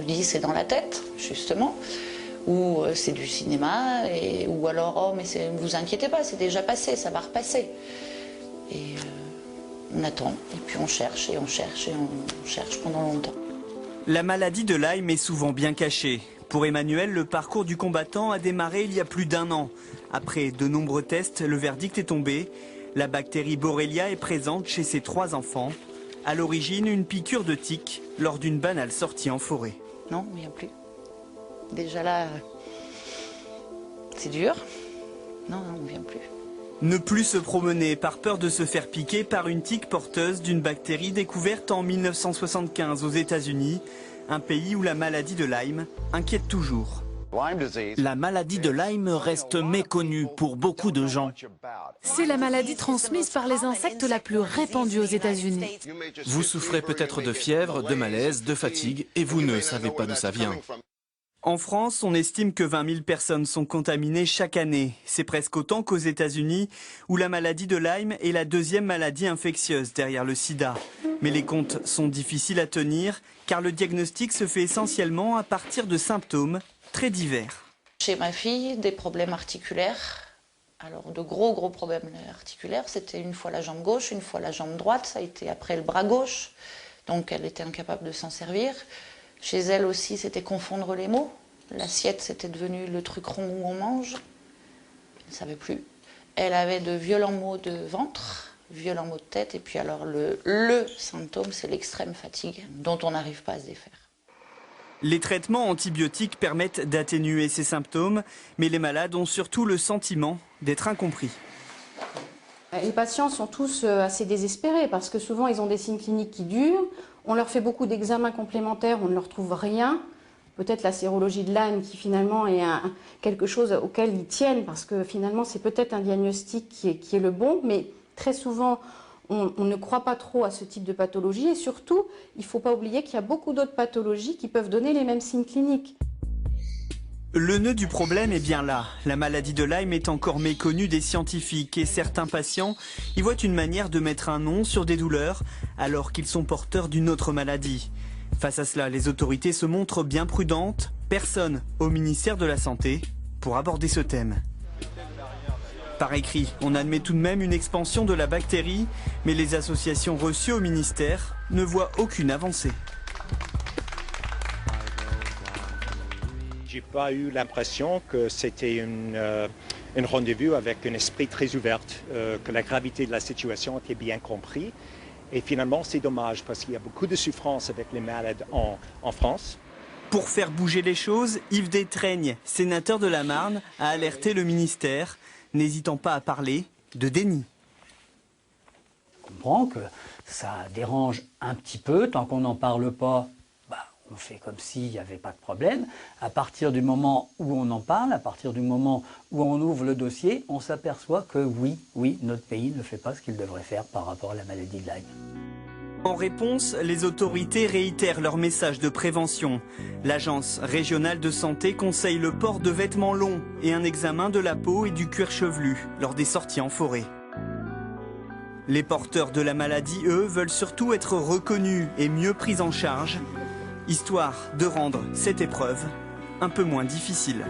me dit c'est dans la tête, justement, ou c'est du cinéma, ou alors oh mais ne vous inquiétez pas, c'est déjà passé, ça va repasser. Et on attend, et puis on cherche, et on cherche, et on cherche pendant longtemps. La maladie de Lyme est souvent bien cachée. Pour Emmanuel, le parcours du combattant a démarré il y a plus d'1 an. Après de nombreux tests, le verdict est tombé. La bactérie Borrelia est présente chez ses 3 enfants. À l'origine, une piqûre de tique lors d'une banale sortie en forêt. Non, il n'y a plus. Déjà là, c'est dur. Non, on ne vient plus. Ne plus se promener par peur de se faire piquer par une tique porteuse d'une bactérie découverte en 1975 aux États-Unis, un pays où la maladie de Lyme inquiète toujours. La maladie de Lyme reste méconnue pour beaucoup de gens. C'est la maladie transmise par les insectes la plus répandue aux États-Unis. Vous souffrez peut-être de fièvre, de malaise, de fatigue et vous ne savez pas d'où ça vient. En France, on estime que 20 000 personnes sont contaminées chaque année. C'est presque autant qu'aux États-Unis, où la maladie de Lyme est la 2e maladie infectieuse derrière le sida. Mais les comptes sont difficiles à tenir, car le diagnostic se fait essentiellement à partir de symptômes très divers. Chez ma fille, des problèmes articulaires. Alors de gros problèmes articulaires, c'était une fois la jambe gauche, une fois la jambe droite, ça a été après le bras gauche, donc elle était incapable de s'en servir. Chez elle aussi, c'était confondre les mots. L'assiette, c'était devenu le truc rond où on mange. Elle ne savait plus. Elle avait de violents maux de ventre, violents maux de tête. Et puis alors, le symptôme, c'est l'extrême fatigue, dont on n'arrive pas à se défaire. Les traitements antibiotiques permettent d'atténuer ces symptômes, mais les malades ont surtout le sentiment d'être incompris. Les patients sont tous assez désespérés parce que souvent ils ont des signes cliniques qui durent. On leur fait beaucoup d'examens complémentaires, on ne leur trouve rien. Peut-être la sérologie de Lyme qui finalement est quelque chose auquel ils tiennent parce que finalement c'est peut-être un diagnostic qui est le bon, mais très souvent on ne croit pas trop à ce type de pathologie et surtout il ne faut pas oublier qu'il y a beaucoup d'autres pathologies qui peuvent donner les mêmes signes cliniques. Le nœud du problème est bien là. La maladie de Lyme est encore méconnue des scientifiques et certains patients y voient une manière de mettre un nom sur des douleurs alors qu'ils sont porteurs d'une autre maladie. Face à cela, les autorités se montrent bien prudentes. Personne au ministère de la Santé pour aborder ce thème. Par écrit, on admet tout de même une expansion de la bactérie, mais les associations reçues au ministère ne voient aucune avancée. J'ai pas eu l'impression que c'était un rendez-vous avec un esprit très ouvert, que la gravité de la situation était bien comprise. Et finalement, c'est dommage parce qu'il y a beaucoup de souffrance avec les malades en France. Pour faire bouger les choses, Yves Détraigne, sénateur de la Marne, a alerté le ministère, n'hésitant pas à parler de déni. Je comprends que ça dérange un petit peu, tant qu'on n'en parle pas. On fait comme s'il n'y avait pas de problème. À partir du moment où on en parle, à partir du moment où on ouvre le dossier, on s'aperçoit que oui, notre pays ne fait pas ce qu'il devrait faire par rapport à la maladie de Lyme. En réponse, les autorités réitèrent leur message de prévention. L'Agence régionale de santé conseille le port de vêtements longs et un examen de la peau et du cuir chevelu lors des sorties en forêt. Les porteurs de la maladie, eux, veulent surtout être reconnus et mieux pris en charge, histoire de rendre cette épreuve un peu moins difficile.